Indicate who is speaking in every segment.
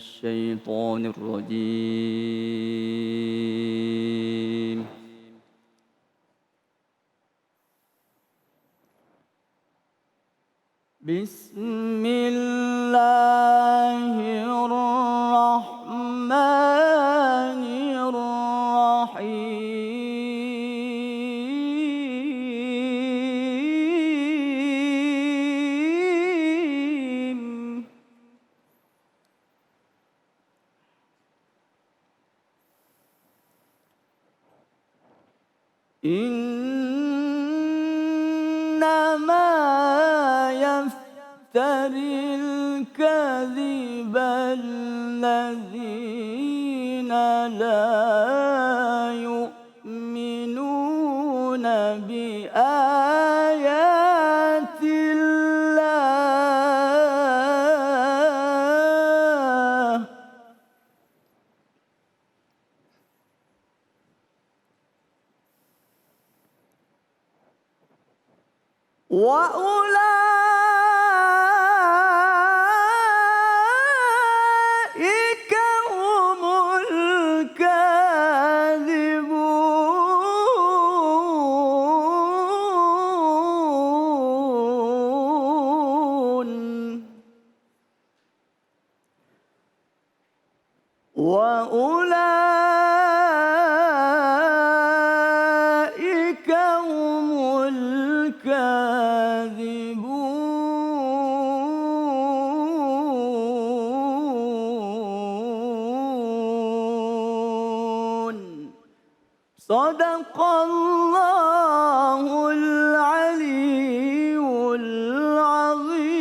Speaker 1: الشيطان الرجيم بسم الله الرحمن الرحيم إنما يفتري الكذب الذين لا يؤمنون بآيات الله وأولئك هم الكاذبون وأولئك هم الكاذبون صدق الله العلي العظيم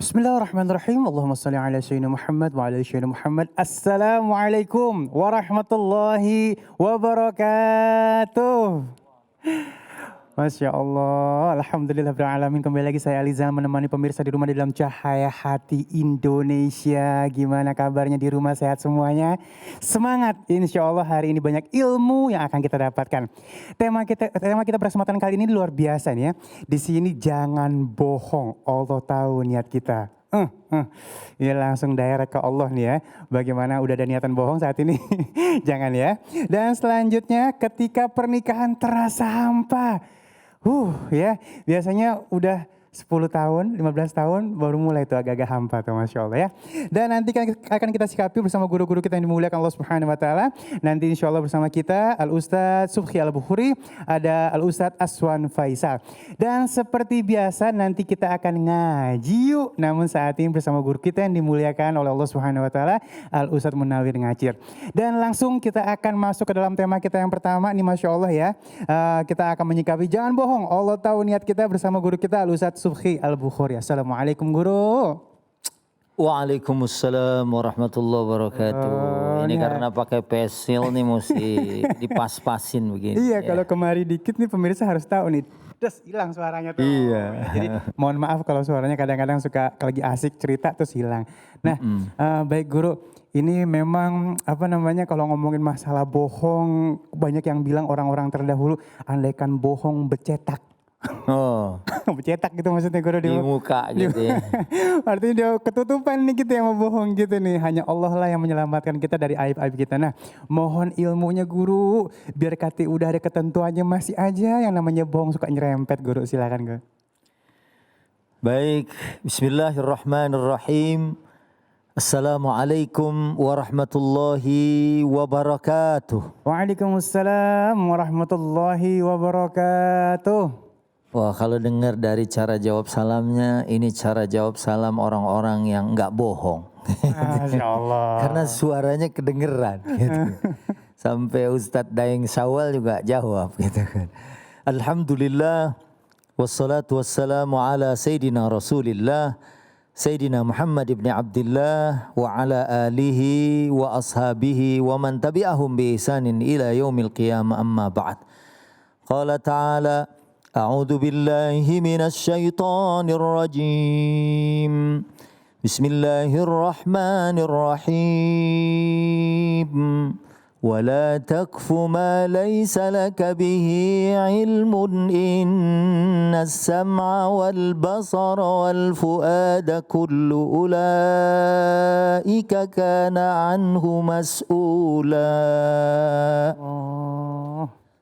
Speaker 2: Bismillahirrahmanirrahim. Allahumma salli ala sayyidina Muhammad wa ala ali sayyidina Muhammad. Assalamualaikum warahmatullahi wabarakatuh. Masya Allah, Alhamdulillah beralamin. Kembali lagi saya Alizal menemani pemirsa di rumah di dalam Cahaya Hati Indonesia. Gimana kabarnya di rumah, sehat semuanya? Semangat, insya Allah hari ini banyak ilmu yang akan kita dapatkan. Tema kita bersempatan kali ini luar biasa nih ya. Di sini jangan bohong, Allah tahu niat kita. Ya langsung direct ke Allah nih ya. Bagaimana udah ada niatan bohong saat ini? Jangan ya. Dan selanjutnya ketika pernikahan terasa hampa. Ya biasanya udah 10 tahun, 15 tahun baru mulai tuh agak-agak hampa tuh Masya Allah ya. Dan nanti akan kita sikapi bersama guru-guru kita yang dimuliakan Allah Subhanahu Wa Taala. Nanti insya Allah bersama kita Al-Ustadz Subhi Al-Bukhari, ada Al-Ustadz Aswan Faisal. Dan seperti biasa nanti kita akan ngaji yuk. Namun saat ini bersama guru kita yang dimuliakan oleh Allah Subhanahu Wa Taala, Al-Ustadz Munawir Ngacir. Dan langsung kita akan masuk ke dalam tema kita yang pertama nih Masya Allah ya. Kita akan menyikapi jangan bohong, Allah tahu niat kita bersama guru kita Al-Ustadz Subhi Al-Bukhari. Assalamualaikum guru.
Speaker 3: Waalaikumsalam warahmatullahi wabarakatuh. Ini karena pakai pensil nih mesti dipas-pasin begini.
Speaker 2: Iya ya. Kalau kemari dikit nih pemirsa harus tahu nih. Terus hilang suaranya tuh.
Speaker 3: Iya.
Speaker 2: Jadi mohon maaf kalau suaranya kadang-kadang suka lagi asik cerita terus hilang. Nah baik guru. Ini memang kalau ngomongin masalah bohong. Banyak yang bilang orang-orang terdahulu andaikan bohong bercetak. Bercetak gitu maksudnya guru
Speaker 3: di muka gitu ya.
Speaker 2: Artinya dia ketutupan nih kita yang mau bohong gitu nih. Hanya Allah lah yang menyelamatkan kita dari aib-aib kita. Nah mohon ilmunya guru. Biar kata udah ada ketentuannya masih aja yang namanya bohong suka nyerempet guru. Silakan guru.
Speaker 3: Baik, bismillahirrahmanirrahim. Assalamualaikum warahmatullahi wabarakatuh.
Speaker 2: Waalaikumsalam warahmatullahi wabarakatuh.
Speaker 3: Wah kalau dengar dari cara jawab salamnya, ini cara jawab salam orang-orang yang enggak bohong.
Speaker 2: Masya Allah.
Speaker 3: Karena suaranya kedengeran gitu. Sampai Ustadz Daeng Syawal juga jawab gitu kan. Alhamdulillah, wassalatu wassalamu ala Sayyidina Rasulillah, Sayyidina Muhammad ibn Abdullah wa ala alihi wa ashabihi wa man tabi'ahum bi ihsanin ila yaumil qiyamah amma ba'd. Qala ta'ala أعوذ بالله من الشيطان الرجيم بسم الله الرحمن الرحيم ولا تقف ما ليس لك به علم إن السمع والبصر والفؤاد كل أولئك كان عنه مسؤولا.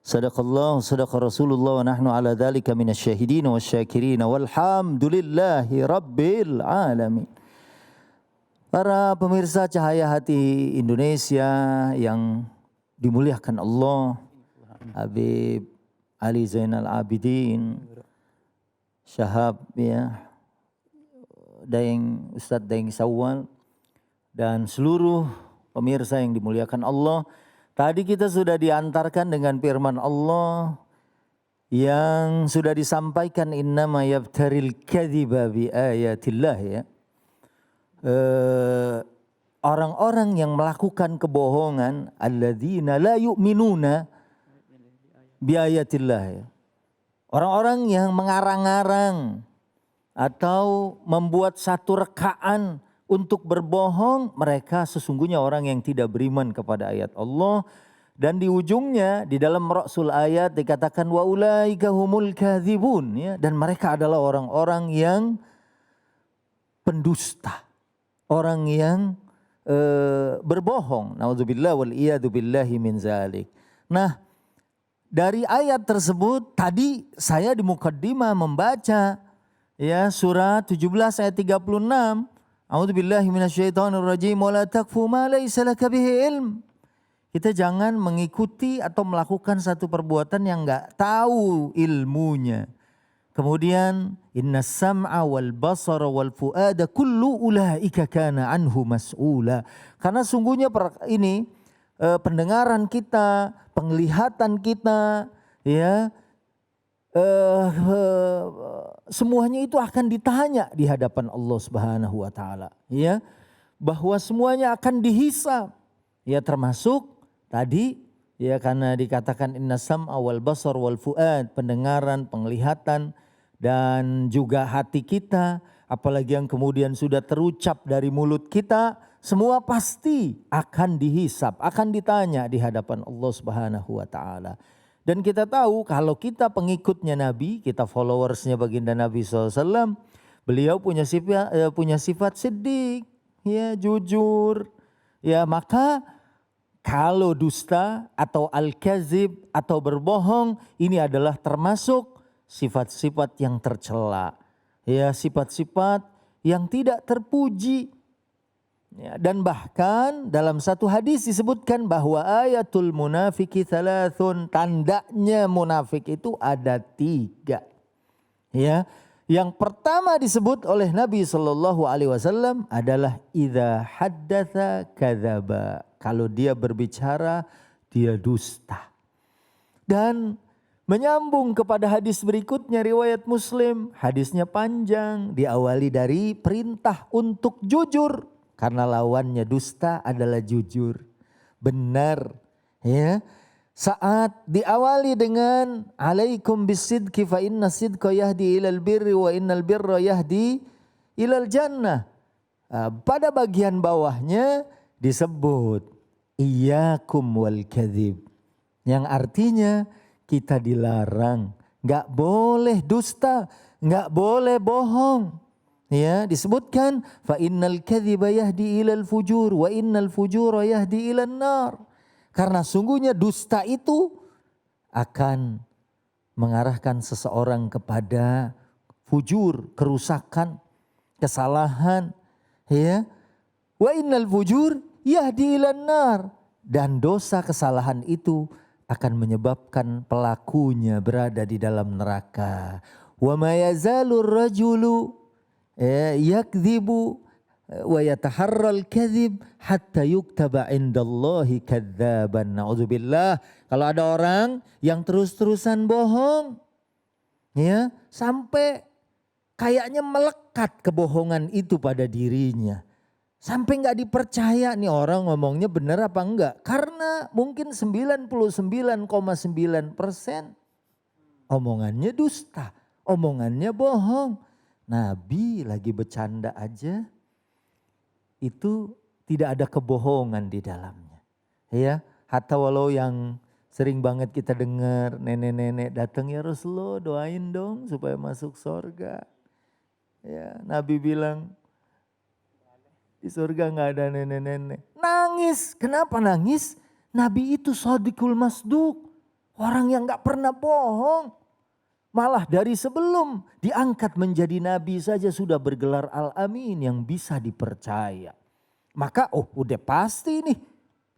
Speaker 3: صدق الله صدق رسول الله ونحن على ذلك من الشاهدين والشاكرين والحمد لله رب العالمين. Para pemirsa Cahaya Hati Indonesia yang dimuliakan Allah, Habib Ali Zainal Abidin, Syahab ya, Ustadz Daeng Syawal, dan seluruh pemirsa yang dimuliakan Allah. Tadi kita sudah diantarkan dengan firman Allah yang sudah disampaikan, innama yabtaril kadhiba bi ayatillah ya. Orang-orang yang melakukan kebohongan, alladzina la yu'minuna bi ayatillah ya. Orang-orang yang mengarang-arang atau membuat satu rekaan untuk berbohong, mereka sesungguhnya orang yang tidak beriman kepada ayat Allah. Dan di ujungnya di dalam Rasul ayat dikatakan wa ulaika humul kadzibun ya, dan mereka adalah orang-orang yang pendusta. Orang yang berbohong. Nauzubillah wal iyadu billahi min zalik. Nah, dari ayat tersebut tadi saya di mukaddimah membaca ya surat 17 ayat 36. A'udzubillahi minasyaitonir rajim wa la taqfu ma laysa laka bihi ilm. Kita jangan mengikuti atau melakukan satu perbuatan yang enggak tahu ilmunya. Kemudian inna sam'a wal basara wal fuada kullu ulaika kana anhu mas'ula. Karena sungguhnya ini pendengaran kita, penglihatan kita ya semuanya itu akan ditanya di hadapan Allah Subhanahu wa taala ya, bahwa semuanya akan dihisab ya, termasuk tadi ya, karena dikatakan inna sam'a wal basar wal fuad, pendengaran, penglihatan dan juga hati kita, apalagi yang kemudian sudah terucap dari mulut kita, semua pasti akan dihisap, akan ditanya di hadapan Allah Subhanahu wa taala. Dan kita tahu kalau kita pengikutnya Nabi, kita followersnya baginda Nabi SAW, beliau punya sifat siddiq, ya, jujur, ya, maka kalau dusta atau al-kazib atau berbohong, ini adalah termasuk sifat-sifat yang tercela, ya, sifat-sifat yang tidak terpuji. Ya, dan bahkan dalam satu hadis disebutkan bahwa ayatul munafiki thalathun, tandanya munafik itu ada 3. Ya, yang pertama disebut oleh Nabi SAW adalah idza haddatsa kadzaba, kalau dia berbicara dia dusta. Dan menyambung kepada hadis berikutnya riwayat Muslim, hadisnya panjang, diawali dari perintah untuk jujur karena lawannya dusta adalah jujur, benar ya. Saat diawali dengan alaikum bisidqi fa inna sidqa yahdi ilal birri wa innal birra yahdi ilal jannah. Pada bagian bawahnya disebut iyyakum wal kadzib, yang artinya kita dilarang, nggak boleh dusta, nggak boleh bohong. Ya, disebutkan fa innal kadziba yahdi ilal fujur wa innal fujura yahdi ilan nar. Karena sungguhnya dusta itu akan mengarahkan seseorang kepada fujur, kerusakan, kesalahan, ya. Wa innal fujur yahdi ilan nar, dan dosa kesalahan itu akan menyebabkan pelakunya berada di dalam neraka. Wa ma yazalur rajulu yakdzibu wa yataharral kadzib hatta yuktaba indallahi kadzaban. Nauzubillah. Kalau ada orang yang terus-terusan bohong ya, sampai kayaknya melekat kebohongan itu pada dirinya. Sampai nggak dipercaya nih orang ngomongnya benar apa enggak. Karena mungkin 99,9% omongannya dusta, omongannya bohong. Nabi lagi bercanda aja, itu tidak ada kebohongan di dalamnya. Ya, Hatta walau yang sering banget kita dengar nenek-nenek datang, ya Rasulullah doain dong supaya masuk surga. Ya, Nabi bilang di surga nggak ada nenek-nenek. Nangis, kenapa nangis? Nabi itu shadiqul masduq, orang yang nggak pernah bohong. Malah dari sebelum diangkat menjadi nabi saja sudah bergelar Al-Amin yang bisa dipercaya. Maka udah pasti nih.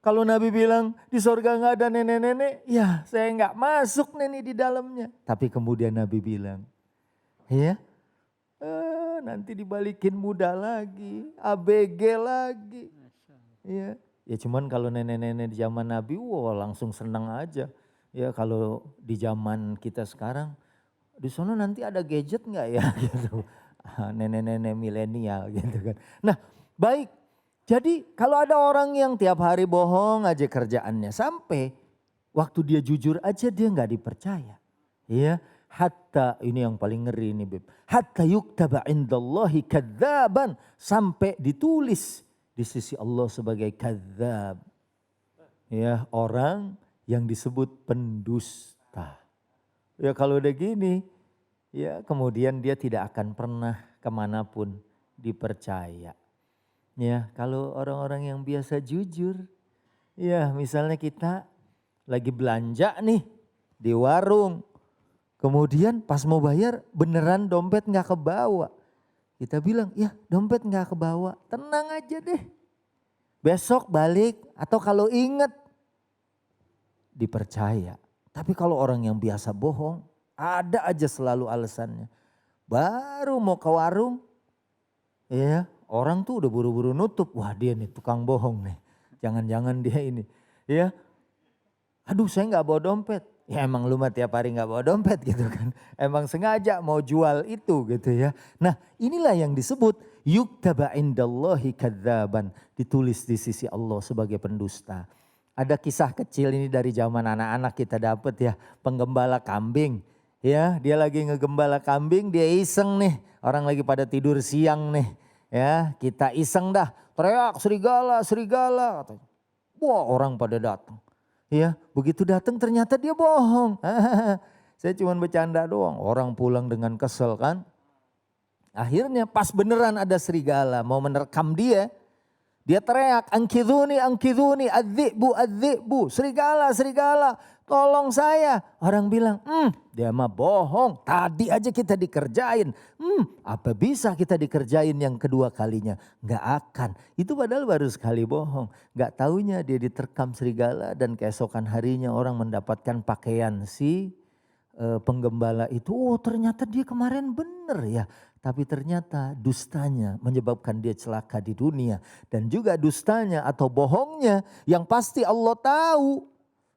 Speaker 3: Kalau Nabi bilang di surga nggak ada nenek-nenek, ya saya nggak masuk nih di dalamnya. Tapi kemudian Nabi bilang, ya nanti dibalikin muda lagi, ABG lagi. Ya cuman kalau nenek-nenek di zaman Nabi, langsung senang aja. Ya kalau di zaman kita sekarang, di sana nanti ada gadget nggak ya gitu. Nenek-nenek milenial gitu kan. Nah baik, jadi kalau ada orang yang tiap hari bohong aja kerjaannya, sampai waktu dia jujur aja dia nggak dipercaya. Ya, hatta ini yang paling ngeri ini Beb. Hatta yuktaba indallahi kadzaban, sampai ditulis di sisi Allah sebagai kadzab. Ya, orang yang disebut pendusta. Ya kalau udah gini, ya kemudian dia tidak akan pernah kemanapun dipercaya. Ya kalau orang-orang yang biasa jujur, ya misalnya kita lagi belanja nih di warung. Kemudian pas mau bayar beneran dompet gak kebawa. Kita bilang ya dompet gak kebawa, tenang aja deh. Besok balik atau kalau inget dipercaya. Tapi kalau orang yang biasa bohong, ada aja selalu alasannya. Baru mau ke warung, ya orang tuh udah buru-buru nutup. Wah dia nih tukang bohong nih, jangan-jangan dia ini. Ya, aduh saya nggak bawa dompet. Ya emang lu mah tiap hari nggak bawa dompet gitu kan. Emang sengaja mau jual itu gitu ya. Nah inilah yang disebut yuktaba indallahi kadzaban, ditulis di sisi Allah sebagai pendusta. Ada kisah kecil ini dari zaman anak-anak kita dapat ya, penggembala kambing. Ya, dia lagi ngegembala kambing, dia iseng nih. Orang lagi pada tidur siang nih. Ya, kita iseng dah, teriak serigala, serigala katanya. Wah, orang pada datang. Ya, begitu datang ternyata dia bohong. Saya cuma bercanda doang. Orang pulang dengan kesel kan. Akhirnya pas beneran ada serigala mau menerkam dia. Dia teriak, angkidhuni, angkidhuni, adzibu, adzibu, serigala, serigala, tolong saya. Orang bilang, dia mah bohong, tadi aja kita dikerjain. Apa bisa kita dikerjain yang kedua kalinya? Gak akan, itu padahal baru sekali bohong. Gak taunya dia diterkam serigala dan keesokan harinya orang mendapatkan pakaian si penggembala itu. Oh ternyata dia kemarin bener ya. Tapi ternyata dustanya menyebabkan dia celaka di dunia. Dan juga dustanya atau bohongnya yang pasti Allah tahu.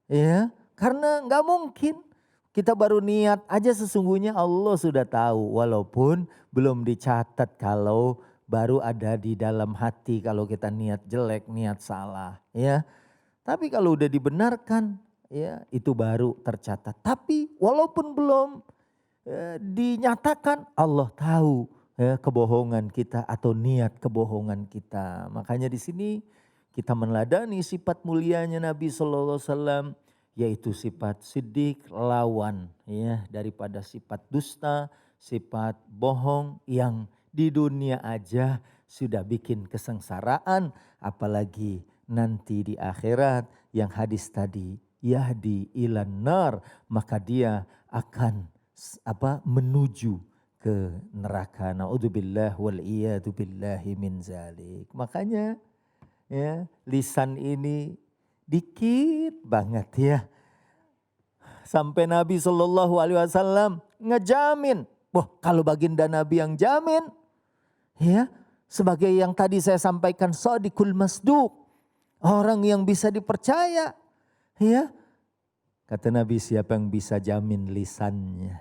Speaker 3: Ya, karena gak mungkin. Kita baru niat aja sesungguhnya Allah sudah tahu. Walaupun belum dicatat kalau baru ada di dalam hati kalau kita niat jelek, niat salah. Ya, tapi kalau udah dibenarkan ya itu baru tercatat. Tapi walaupun belum dinyatakan Allah tahu ya, kebohongan kita atau niat kebohongan kita. Makanya di sini kita meneladani sifat mulianya Nabi SAW yaitu sifat siddiq, lawan ya daripada sifat dusta, sifat bohong yang di dunia aja sudah bikin kesengsaraan, apalagi nanti di akhirat yang hadis tadi yahdi ilan nar, maka dia akan menuju ke neraka. Naudzubillah wal iyadu billahi min zalik. Makanya ya lisan ini dikit banget ya. Sampai Nabi SAW ngejamin. Wah kalau baginda Nabi yang jamin ya sebagai yang tadi saya sampaikan shadiqul masduq, orang yang bisa dipercaya ya. Kata Nabi siapa yang bisa jamin lisannya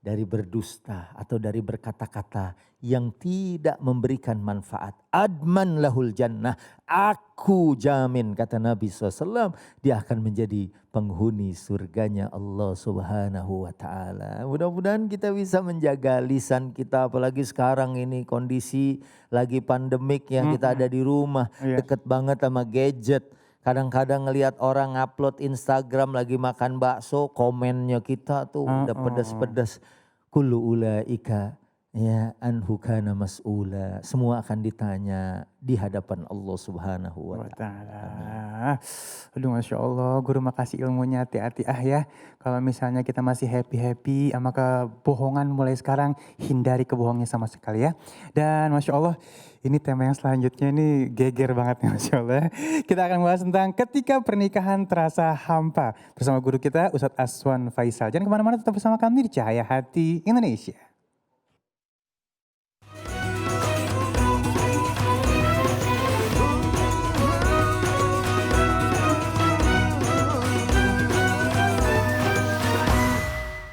Speaker 3: dari berdusta atau dari berkata-kata yang tidak memberikan manfaat. Adman lahul jannah. Aku jamin kata Nabi SAW dia akan menjadi penghuni surganya Allah Subhanahu wa ta'ala. Mudah-mudahan kita bisa menjaga lisan kita apalagi sekarang ini kondisi lagi pandemik ya kita ada di rumah deket banget sama gadget. Kadang-kadang ngelihat orang ngupload Instagram lagi makan bakso, komennya kita tuh udah pedas-pedas. Kullu ulaika ya anhu kana mas'ula. Semua akan ditanya di hadapan Allah Subhanahu wa ta'ala.
Speaker 2: Aduh Masya Allah, guru makasih ilmunya, hati-hati ya. Kalau misalnya kita masih happy-happy sama kebohongan mulai sekarang, hindari kebohongannya sama sekali ya. Dan Masya Allah, ini tema yang selanjutnya ini geger banget ya Masya Allah. Kita akan bahas tentang ketika pernikahan terasa hampa. Bersama guru kita Ustadz Aswan Faisal. Jangan kemana-mana, tetap bersama kami di Cahaya Hati Indonesia.